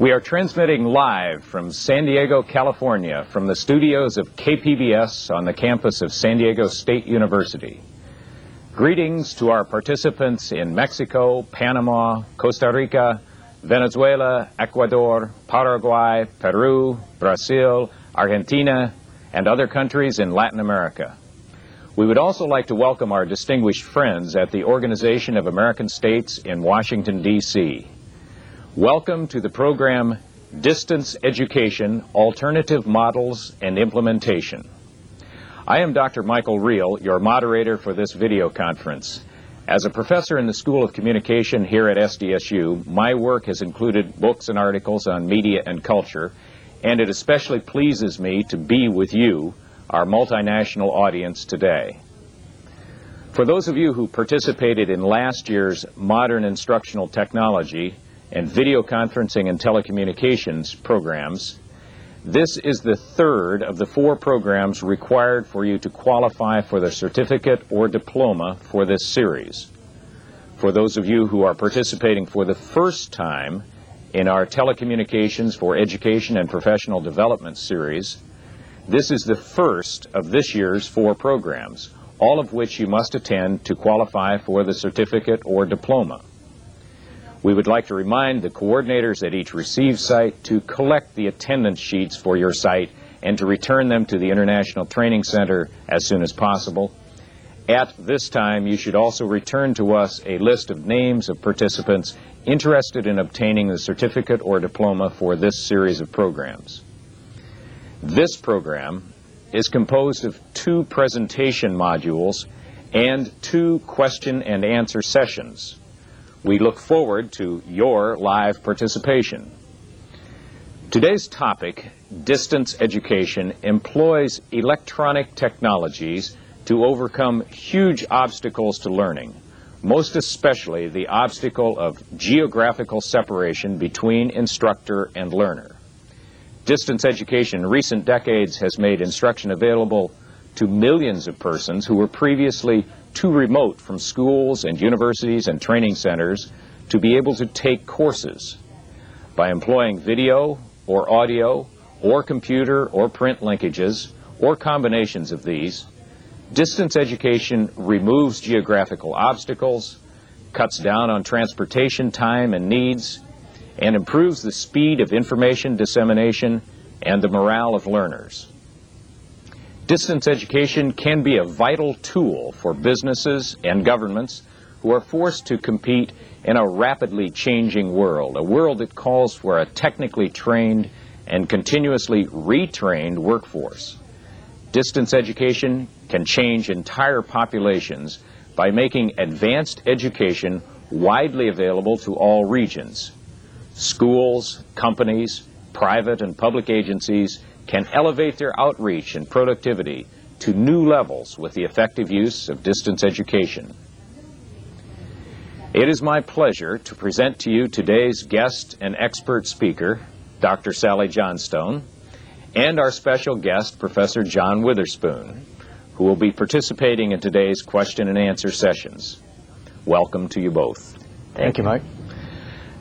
We are transmitting live from San Diego, California, from the studios of KPBS on the campus of San Diego State University. Greetings to our participants in Mexico, Panama, Costa Rica, Venezuela, Ecuador, Paraguay, Peru, Brazil, Argentina, and other countries in Latin America. We would also like to welcome our distinguished friends at the Organization of American States in Washington, D.C. Welcome to the program Distance Education, Alternative Models and Implementation. I am Dr. Michael Reel, your moderator for this video conference. As a professor in the School of Communication here at SDSU, my work has included books and articles on media and culture, and it especially pleases me to be with you, our multinational audience today. For those of you who participated in last year's Modern Instructional Technology and Video Conferencing and Telecommunications programs, this is the third of the 4 programs required for you to qualify for the certificate or diploma for this series. For those of you who are participating for the first time in our Telecommunications for Education and Professional Development series, this is the first of this year's 4 programs, all of which you must attend to qualify for the certificate or diploma. We would like to remind the coordinators at each receive site to collect the attendance sheets for your site and to return them to the International Training Center as soon as possible. At this time, you should also return to us a list of names of participants interested in obtaining the certificate or diploma for this series of programs. This program is composed of 2 presentation modules and 2 question and answer sessions. We look forward to your live participation. Today's topic, distance education, employs electronic technologies to overcome huge obstacles to learning, most especially the obstacle of geographical separation between instructor and learner. Distance education in recent decades has made instruction available to millions of persons who were previously too remote from schools and universities and training centers to be able to take courses. By employing video or audio or computer or print linkages or combinations of these, distance education removes geographical obstacles, cuts down on transportation time and needs, and improves the speed of information dissemination and the morale of learners. Distance education can be a vital tool for businesses and governments who are forced to compete in a rapidly changing world, a world that calls for a technically trained and continuously retrained workforce. Distance education can change entire populations by making advanced education widely available to all regions. Schools, companies, private and public agencies can elevate their outreach and productivity to new levels with the effective use of distance education. It is my pleasure to present to you today's guest and expert speaker, Dr. Sally Johnstone, and our special guest, Professor John Witherspoon, who will be participating in today's question and answer sessions. Welcome to you both. Thank you, Mike.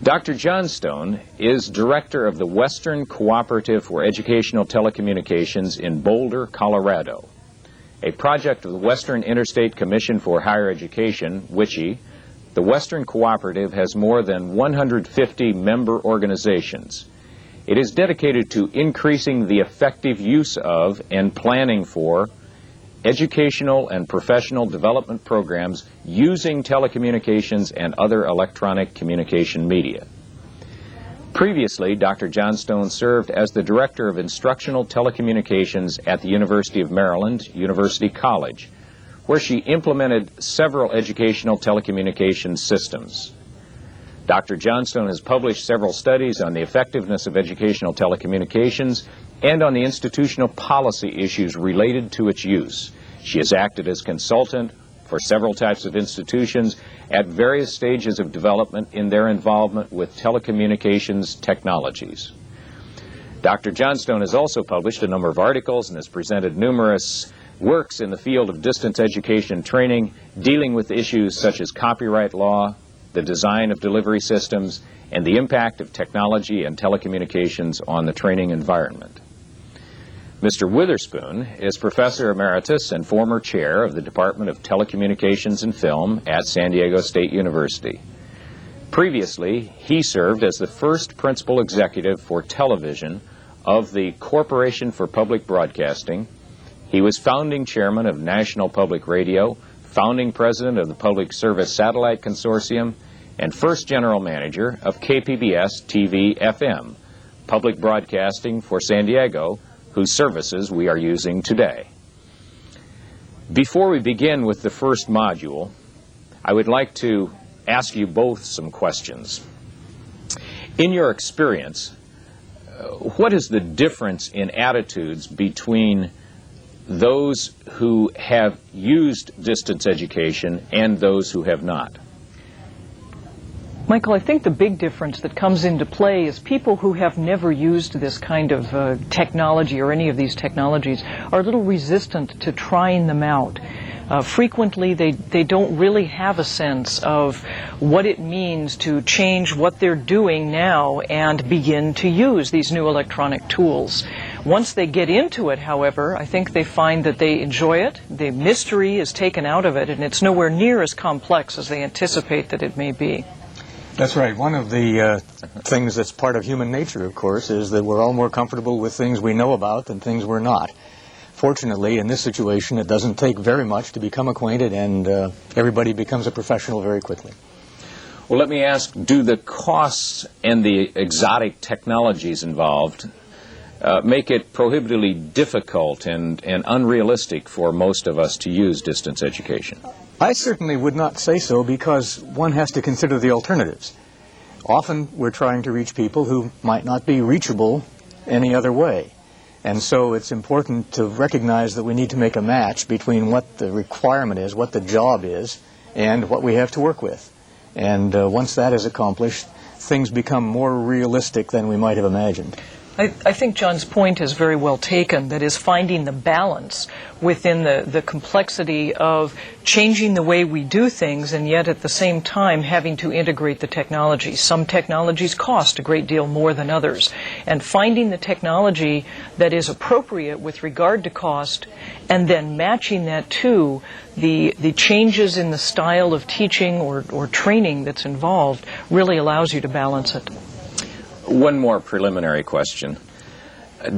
Dr. Johnstone is director of the Western Cooperative for Educational Telecommunications in Boulder, Colorado, a project of the Western Interstate Commission for Higher Education, WICHE. The Western Cooperative has more than 150 member organizations. It is dedicated to increasing the effective use of and planning for educational and professional development programs using telecommunications and other electronic communication media. Previously, Dr. Johnstone served as the Director of Instructional Telecommunications at the University of Maryland, University College, where she implemented several educational telecommunications systems. Dr. Johnstone has published several studies on the effectiveness of educational telecommunications and on the institutional policy issues related to its use. She has acted as consultant for several types of institutions at various stages of development in their involvement with telecommunications technologies. Dr. Johnstone has also published a number of articles and has presented numerous works in the field of distance education training, dealing with issues such as copyright law, the design of delivery systems, and the impact of technology and telecommunications on the training environment. Mr. Witherspoon is Professor Emeritus and former Chair of the Department of Telecommunications and Film at San Diego State University. Previously, he served as the first Principal Executive for Television of the Corporation for Public Broadcasting. He was founding Chairman of National Public Radio, founding President of the Public Service Satellite Consortium, and first General Manager of KPBS TV FM, public broadcasting for San Diego, whose services we are using today. Before we begin with the first module, I would like to ask you both some questions. In your experience, what is the difference in attitudes between those who have used distance education and those who have not? Michael, I think the big difference that comes into play is people who have never used this kind of technology or any of these technologies are a little resistant to trying them out. Frequently, they don't really have a sense of what it means to change what they're doing now and begin to use these new electronic tools. Once they get into it, however, I think they find that they enjoy it. The mystery is taken out of it, and it's nowhere near as complex as they anticipate that it may be. That's right. One of the things that's part of human nature, of course, is that we're all more comfortable with things we know about than things we're not. Fortunately, in this situation, it doesn't take very much to become acquainted, and everybody becomes a professional very quickly. Well, let me ask, do the costs and the exotic technologies involved make it prohibitively difficult and unrealistic for most of us to use distance education? I certainly would not say so, because one has to consider the alternatives. Often we're trying to reach people who might not be reachable any other way. And so it's important to recognize that we need to make a match between what the requirement is, what the job is, and what we have to work with. And once that is accomplished, things become more realistic than we might have imagined. I think John's point is very well taken, that is finding the balance within the complexity of changing the way we do things and yet at the same time having to integrate the technology. Some technologies cost a great deal more than others, and finding the technology that is appropriate with regard to cost and then matching that to the changes in the style of teaching or training that's involved really allows you to balance it. One more preliminary question.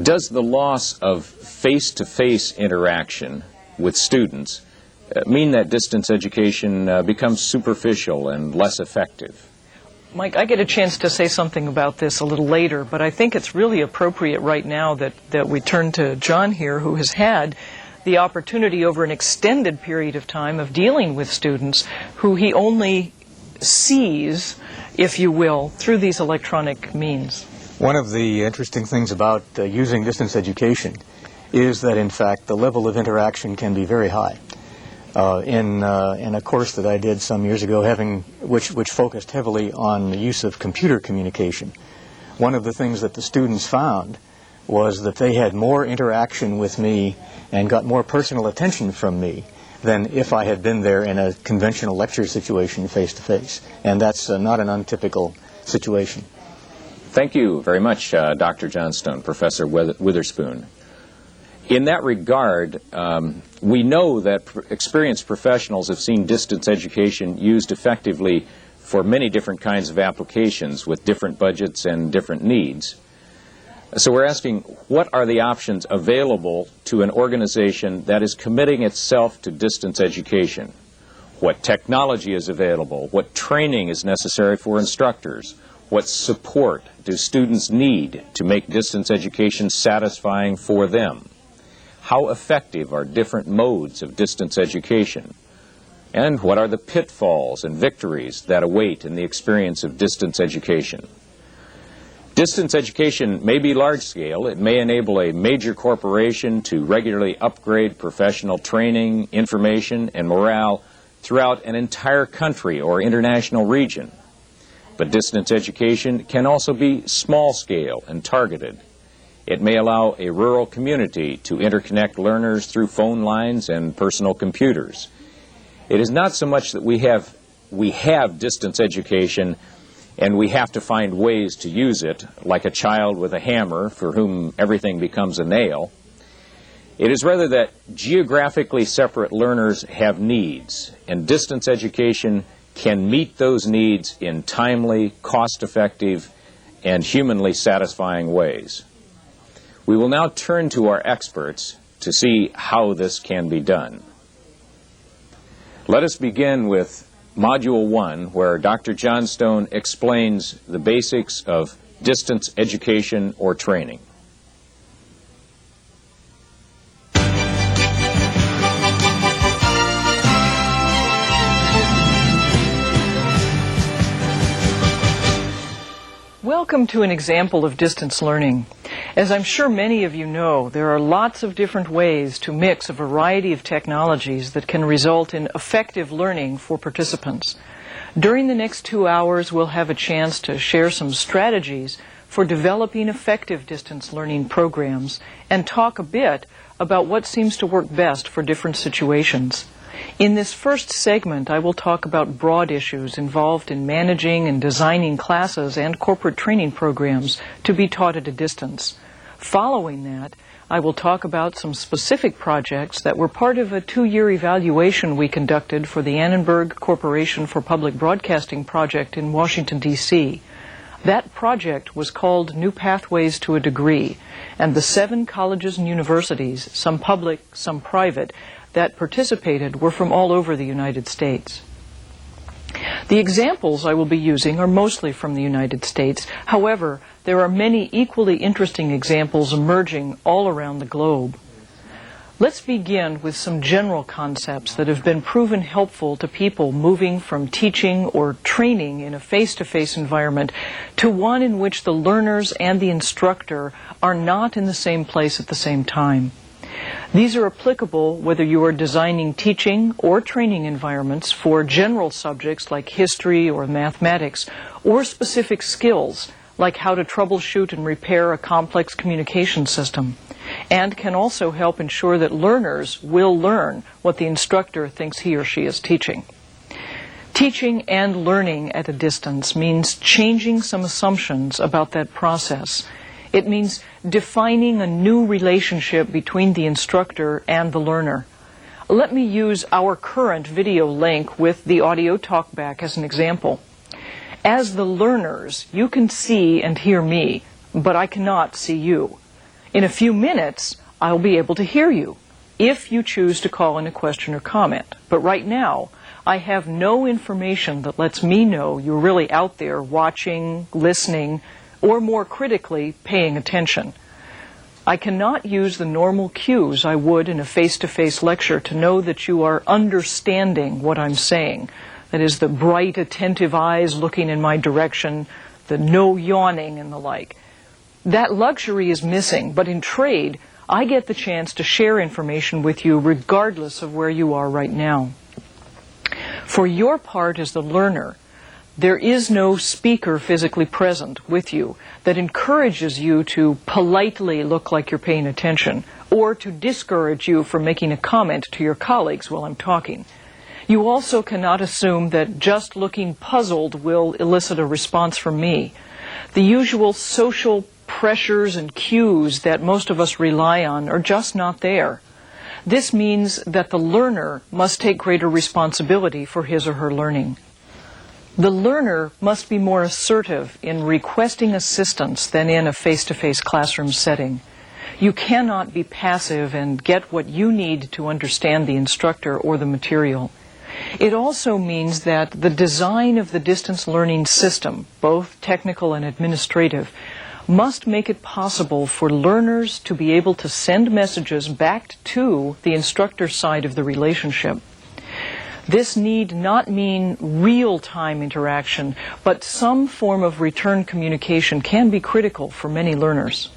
Does the loss of face-to-face interaction with students mean that distance education becomes superficial and less effective? Mike, I get a chance to say something about this a little later, but I think it's really appropriate right now that we turn to John here, who has had the opportunity over an extended period of time of dealing with students who he only sees, if you will, through these electronic means. One of the interesting things about using distance education is that, in fact, the level of interaction can be very high. In a course that I did some years ago, which focused heavily on the use of computer communication, one of the things that the students found was that they had more interaction with me and got more personal attention from me than if I had been there in a conventional lecture situation face-to-face. And that's not an untypical situation. Thank you very much, Dr. Johnstone, Professor Witherspoon. In that regard, we know that experienced professionals have seen distance education used effectively for many different kinds of applications with different budgets and different needs. So we're asking, what are the options available to an organization that is committing itself to distance education? What technology is available? What training is necessary for instructors? What support do students need to make distance education satisfying for them? How effective are different modes of distance education? And what are the pitfalls and victories that await in the experience of distance education? Distance education may be large-scale. It may enable a major corporation to regularly upgrade professional training, information, and morale throughout an entire country or international region. But distance education can also be small-scale and targeted. It may allow a rural community to interconnect learners through phone lines and personal computers. It is not so much that we have distance education and we have to find ways to use it, like a child with a hammer for whom everything becomes a nail. It is rather that geographically separate learners have needs, and distance education can meet those needs in timely, cost-effective, and humanly satisfying ways. We will now turn to our experts to see how this can be done. Let us begin with Module 1, where Dr. Johnstone explains the basics of distance education or training. Welcome to an example of distance learning. As I'm sure many of you know, there are lots of different ways to mix a variety of technologies that can result in effective learning for participants. During the next 2 hours, we'll have a chance to share some strategies for developing effective distance learning programs and talk a bit about what seems to work best for different situations. In this first segment, I will talk about broad issues involved in managing and designing classes and corporate training programs to be taught at a distance. Following that, I will talk about some specific projects that were part of a 2-year evaluation we conducted for the Annenberg Corporation for Public Broadcasting project in Washington, D.C. That project was called New Pathways to a Degree, and the 7 colleges and universities, some public, some private, that participated were from all over the United States. The examples I will be using are mostly from the United States. However, there are many equally interesting examples emerging all around the globe. Let's begin with some general concepts that have been proven helpful to people moving from teaching or training in a face-to-face environment to one in which the learners and the instructor are not in the same place at the same time. These are applicable whether you are designing teaching or training environments for general subjects like history or mathematics, or specific skills like how to troubleshoot and repair a complex communication system, and can also help ensure that learners will learn what the instructor thinks he or she is teaching. Teaching and learning at a distance means changing some assumptions about that process. It means defining a new relationship between the instructor and the learner. Let me use our current video link with the audio talkback as an example. As the learners, you can see and hear me, but I cannot see you. In a few minutes, I'll be able to hear you, if you choose to call in a question or comment. But right now, I have no information that lets me know you're really out there watching, listening, or more critically, paying attention. I cannot use the normal cues I would in a face-to-face lecture to know that you are understanding what I'm saying. That is, the bright, attentive eyes looking in my direction, the no yawning and the like. That luxury is missing, but in trade, I get the chance to share information with you regardless of where you are right now. For your part as the learner, there is no speaker physically present with you that encourages you to politely look like you're paying attention or to discourage you from making a comment to your colleagues while I'm talking. You also cannot assume that just looking puzzled will elicit a response from me. The usual social pressures and cues that most of us rely on are just not there. This means that the learner must take greater responsibility for his or her learning. The learner must be more assertive in requesting assistance than in a face-to-face classroom setting. You cannot be passive and get what you need to understand the instructor or the material. It also means that the design of the distance learning system, both technical and administrative, must make it possible for learners to be able to send messages back to the instructor side of the relationship. This need not mean real-time interaction, but some form of return communication can be critical for many learners.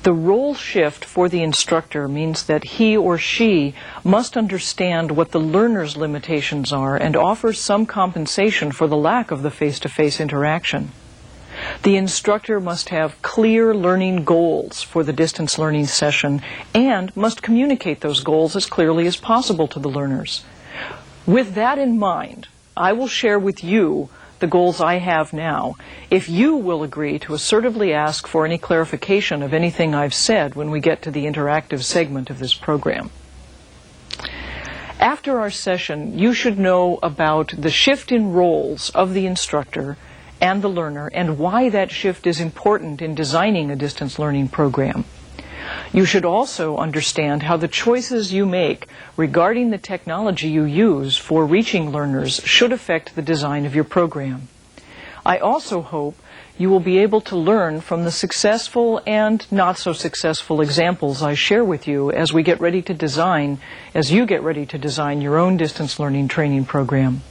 The role shift for the instructor means that he or she must understand what the learner's limitations are and offer some compensation for the lack of the face-to-face interaction. The instructor must have clear learning goals for the distance learning session and must communicate those goals as clearly as possible to the learners. With that in mind, I will share with you the goals I have now, if you will agree to assertively ask for any clarification of anything I've said when we get to the interactive segment of this program. After our session, you should know about the shift in roles of the instructor and the learner and why that shift is important in designing a distance learning program. You should also understand how the choices you make regarding the technology you use for reaching learners should affect the design of your program. I also hope you will be able to learn from the successful and not so successful examples I share with you as we get ready to design, as you get ready to design your own distance learning training program.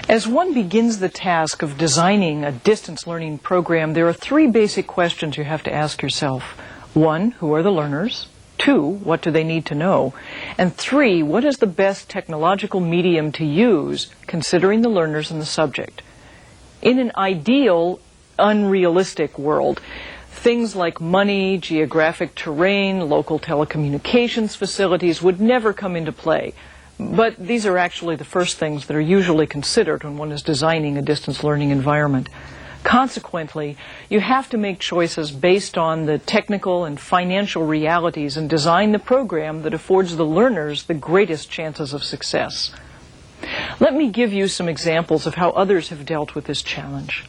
As one begins the task of designing a distance learning program, there are three basic questions you have to ask yourself. 1, who are the learners? 2, what do they need to know? And 3, what is the best technological medium to use, considering the learners and the subject? In an ideal, unrealistic world, things like money, geographic terrain, local telecommunications facilities would never come into play. But these are actually the first things that are usually considered when one is designing a distance learning environment. Consequently, you have to make choices based on the technical and financial realities and design the program that affords the learners the greatest chances of success. Let me give you some examples of how others have dealt with this challenge.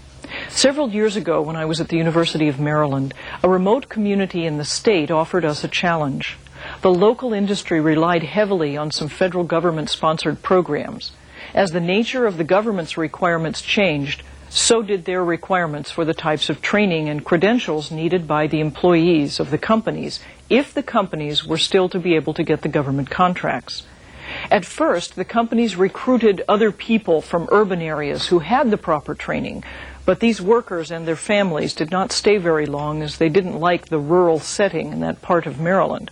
Several years ago, when I was at the University of Maryland, a remote community in the state offered us a challenge. The local industry relied heavily on some federal government-sponsored programs. As the nature of the government's requirements changed, so did their requirements for the types of training and credentials needed by the employees of the companies, if the companies were still to be able to get the government contracts. At first, the companies recruited other people from urban areas who had the proper training, but these workers and their families did not stay very long as they didn't like the rural setting in that part of Maryland.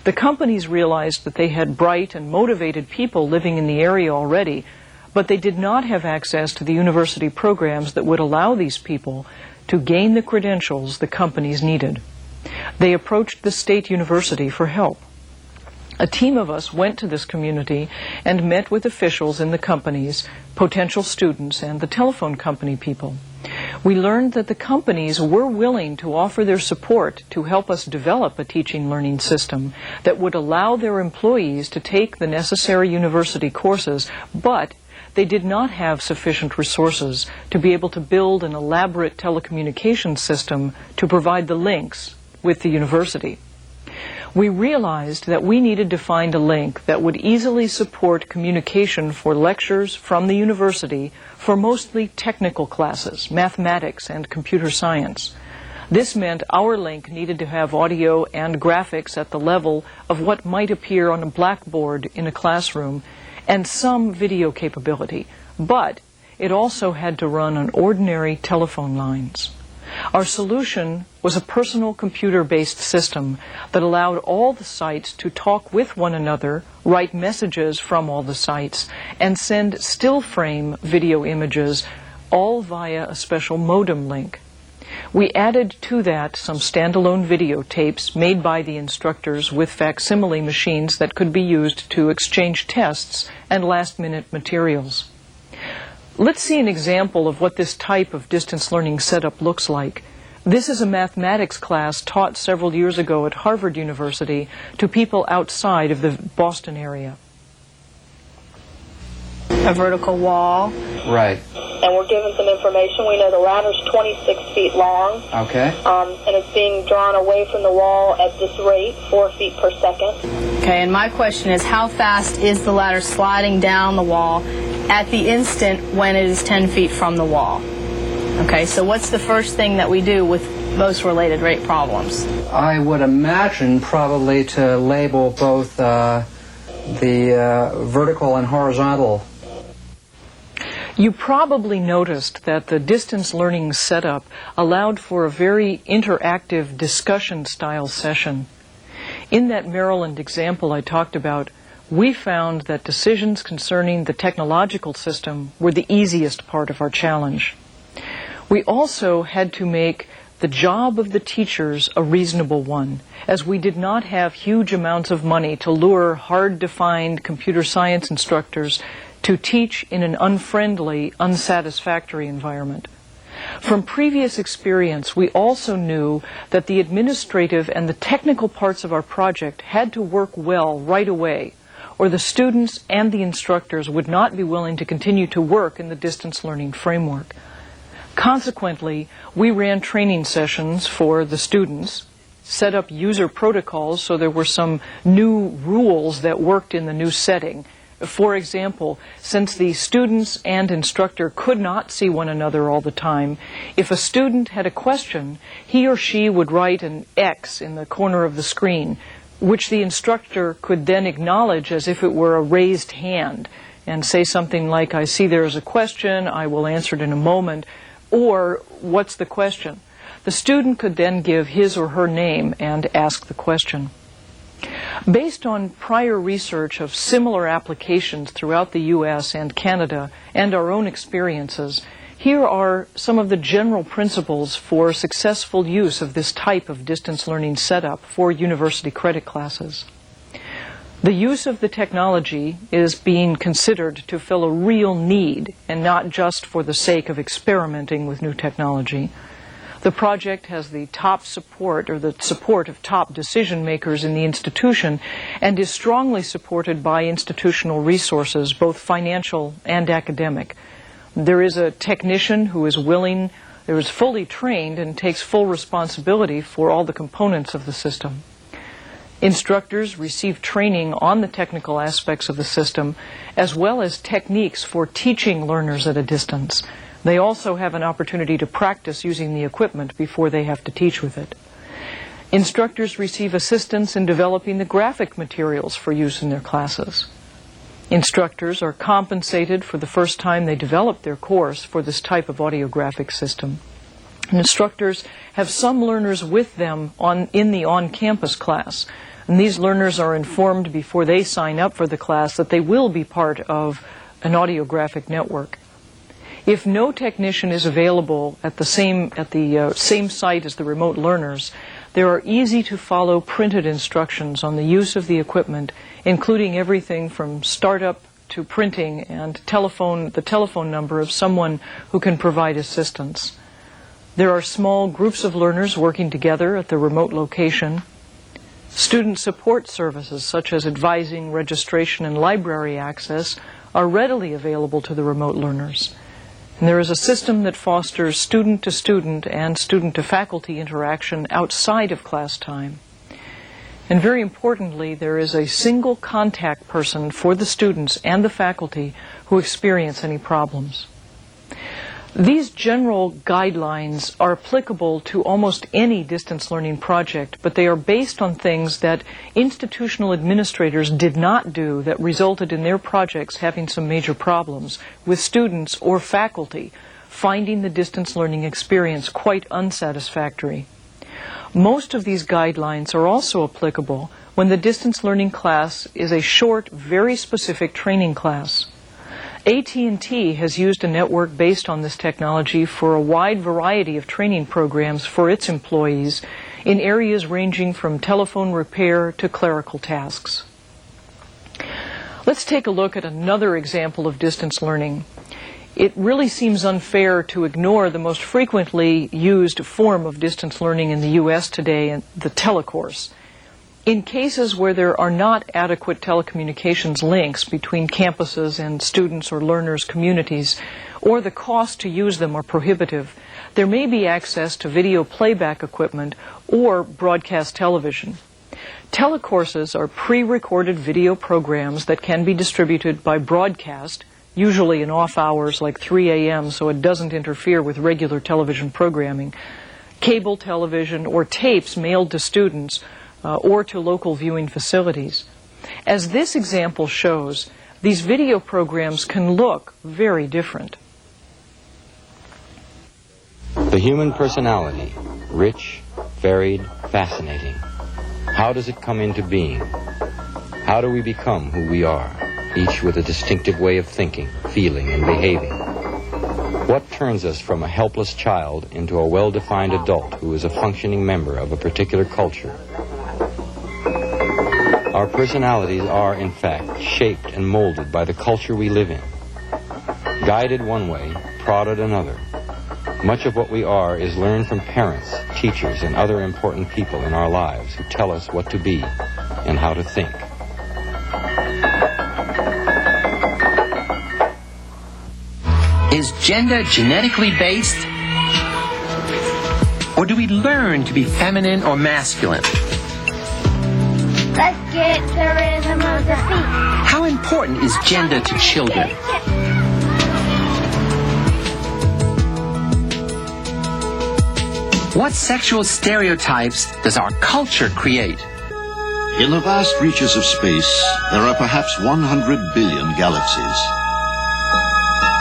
The companies realized that they had bright and motivated people living in the area already, but they did not have access to the university programs that would allow these people to gain the credentials the companies needed. They approached the state university for help. A team of us went to this community and met with officials in the companies, potential students, and the telephone company people. We learned that the companies were willing to offer their support to help us develop a teaching learning system that would allow their employees to take the necessary university courses, but they did not have sufficient resources to be able to build an elaborate telecommunications system to provide the links with the university. We realized that we needed to find a link that would easily support communication for lectures from the university for mostly technical classes, mathematics and computer science. This meant our link needed to have audio and graphics at the level of what might appear on a blackboard in a classroom and some video capability, but it also had to run on ordinary telephone lines. Our solution was a personal computer-based system that allowed all the sites to talk with one another, write messages from all the sites, and send still frame video images, all via a special modem link. We added to that some standalone videotapes made by the instructors with facsimile machines that could be used to exchange tests and last-minute materials. Let's see an example of what this type of distance learning setup looks like. This is a mathematics class taught several years ago at Harvard University to people outside of the Boston area. A vertical wall. Right. And we're given some information. We know the ladder's 26 feet long. Okay. And it's being drawn away from the wall at this rate, 4 feet per second. Okay, and my question is, how fast is the ladder sliding down the wall at the instant when it is 10 feet from the wall? Okay, so what's the first thing that we do with most related rate problems? I would imagine probably to label both the vertical and horizontal. You probably noticed that the distance learning setup allowed for a very interactive discussion-style session. In that Maryland example I talked about, we found that decisions concerning the technological system were the easiest part of our challenge. We also had to make the job of the teachers a reasonable one, as we did not have huge amounts of money to lure hard-to-find computer science instructors to teach in an unfriendly, unsatisfactory environment. From previous experience, we also knew that the administrative and the technical parts of our project had to work well right away, or the students and the instructors would not be willing to continue to work in the distance learning framework. Consequently, we ran training sessions for the students, set up user protocols so there were some new rules that worked in the new setting. For example, since the students and instructor could not see one another all the time, if a student had a question, he or she would write an X in the corner of the screen, which the instructor could then acknowledge as if it were a raised hand, and say something like, "I see there is a question, I will answer it in a moment," or, "What's the question?" The student could then give his or her name and ask the question. Based on prior research of similar applications throughout the U.S. and Canada and our own experiences, here are some of the general principles for successful use of this type of distance learning setup for university credit classes. The use of the technology is being considered to fill a real need and not just for the sake of experimenting with new technology. The project has the top support, or the support of top decision makers in the institution, and is strongly supported by institutional resources, both financial and academic. There is a technician who is fully trained and takes full responsibility for all the components of the system. Instructors receive training on the technical aspects of the system, as well as techniques for teaching learners at a distance. They also have an opportunity to practice using the equipment before they have to teach with it. Instructors receive assistance in developing the graphic materials for use in their classes. Instructors are compensated for the first time they develop their course for this type of audiographic system. And instructors have some learners with them in the on-campus class. And these learners are informed before they sign up for the class that they will be part of an audiographic network. If no technician is available at the same site as the remote learners, there are easy-to-follow printed instructions on the use of the equipment, including everything from startup to printing and the telephone number of someone who can provide assistance. There are small groups of learners working together at the remote location. Student support services such as advising, registration, and library access are readily available to the remote learners. And there is a system that fosters student-to-student and student-to-faculty interaction outside of class time. And very importantly, there is a single contact person for the students and the faculty who experience any problems. These general guidelines are applicable to almost any distance learning project, but they are based on things that institutional administrators did not do that resulted in their projects having some major problems with students or faculty finding the distance learning experience quite unsatisfactory. Most of these guidelines are also applicable when the distance learning class is a short, very specific training class. AT&T has used a network based on this technology for a wide variety of training programs for its employees in areas ranging from telephone repair to clerical tasks. Let's take a look at another example of distance learning. It really seems unfair to ignore the most frequently used form of distance learning in the U.S. today, the telecourse. In cases where there are not adequate telecommunications links between campuses and students or learners' communities, or the cost to use them are prohibitive, there may be access to video playback equipment or broadcast television. Telecourses are pre-recorded video programs that can be distributed by broadcast, usually in off hours like 3 a.m. so it doesn't interfere with regular television programming, cable television, or tapes mailed to students or to local viewing facilities. As this example shows, these video programs can look very different. The human personality, rich, varied, fascinating. How does it come into being? How do we become who we are, each with a distinctive way of thinking, feeling, and behaving? What turns us from a helpless child into a well-defined adult who is a functioning member of a particular culture? Our personalities are, in fact, shaped and molded by the culture we live in. Guided one way, prodded another. Much of what we are is learned from parents, teachers, and other important people in our lives who tell us what to be and how to think. Is gender genetically based? Or do we learn to be feminine or masculine? Let's get the rhythm of the beat. How important is gender to children? What sexual stereotypes does our culture create? In the vast reaches of space, there are perhaps 100 billion galaxies.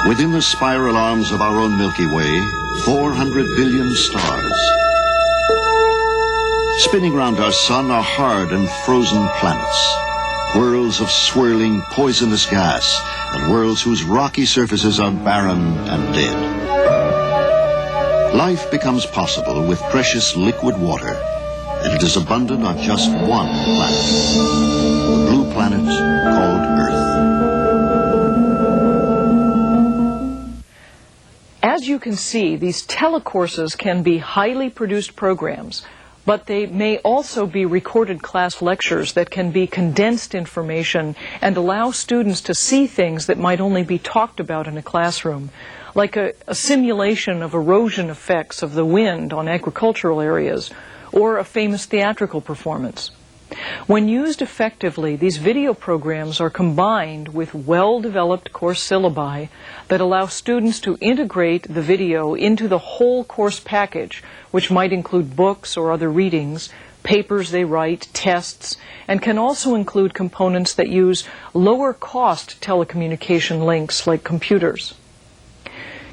Within the spiral arms of our own Milky Way, 400 billion stars. Spinning round our sun are hard and frozen planets, whirls of swirling poisonous gas, and worlds whose rocky surfaces are barren and dead. Life becomes possible with precious liquid water, and it is abundant on just one planet, the blue planet called Earth. As you can see, these telecourses can be highly produced programs, but they may also be recorded class lectures that can be condensed information and allow students to see things that might only be talked about in a classroom, like a simulation of erosion effects of the wind on agricultural areas, or a famous theatrical performance. When used effectively, these video programs are combined with well-developed course syllabi that allow students to integrate the video into the whole course package, which might include books or other readings, papers they write, tests, and can also include components that use lower-cost telecommunication links like computers.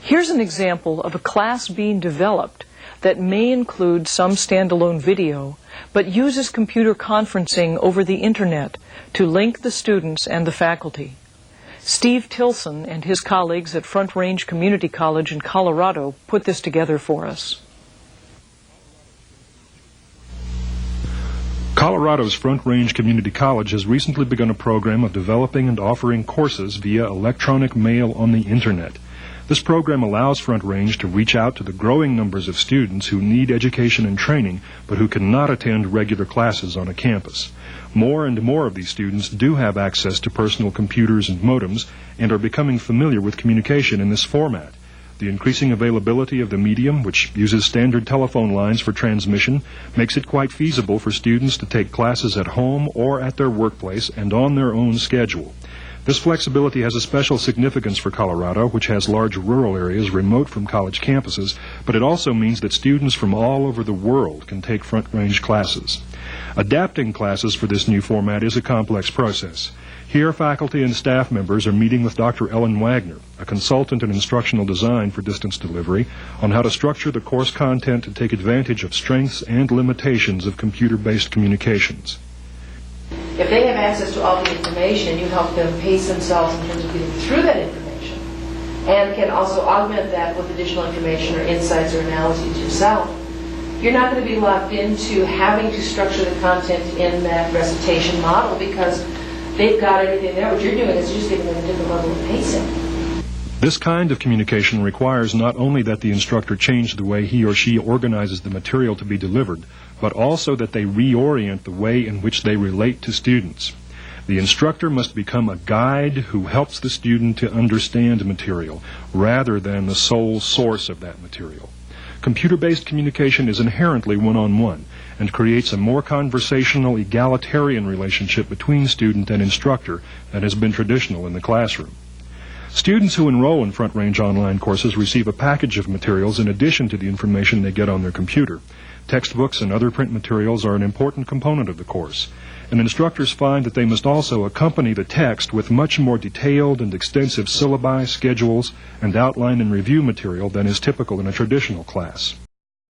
Here's an example of a class being developed that may include some standalone video, but uses computer conferencing over the internet to link the students and the faculty. Steve Tilson and his colleagues at Front Range Community College in Colorado put this together for us. Colorado's Front Range Community College has recently begun a program of developing and offering courses via electronic mail on the internet. This program allows Front Range to reach out to the growing numbers of students who need education and training, but who cannot attend regular classes on a campus. More and more of these students do have access to personal computers and modems and are becoming familiar with communication in this format. The increasing availability of the medium, which uses standard telephone lines for transmission, makes it quite feasible for students to take classes at home or at their workplace and on their own schedule. This flexibility has a special significance for Colorado, which has large rural areas remote from college campuses, but it also means that students from all over the world can take Front Range classes. Adapting classes for this new format is a complex process. Here, faculty and staff members are meeting with Dr. Ellen Wagner, a consultant in instructional design for distance delivery, on how to structure the course content to take advantage of strengths and limitations of computer-based communications. If they have access to all the information and you help them pace themselves in terms of getting through that information, and can also augment that with additional information or insights or analyses yourself, you're not going to be locked into having to structure the content in that recitation model because they've got everything there. What you're doing is just giving them a different level of pacing. This kind of communication requires not only that the instructor change the way he or she organizes the material to be delivered, but also that they reorient the way in which they relate to students. The instructor must become a guide who helps the student to understand material, rather than the sole source of that material. Computer-based communication is inherently one-on-one, and creates a more conversational, egalitarian relationship between student and instructor than has been traditional in the classroom. Students who enroll in Front Range online courses receive a package of materials in addition to the information they get on their computer. Textbooks and other print materials are an important component of the course, and instructors find that they must also accompany the text with much more detailed and extensive syllabi, schedules, and outline and review material than is typical in a traditional class.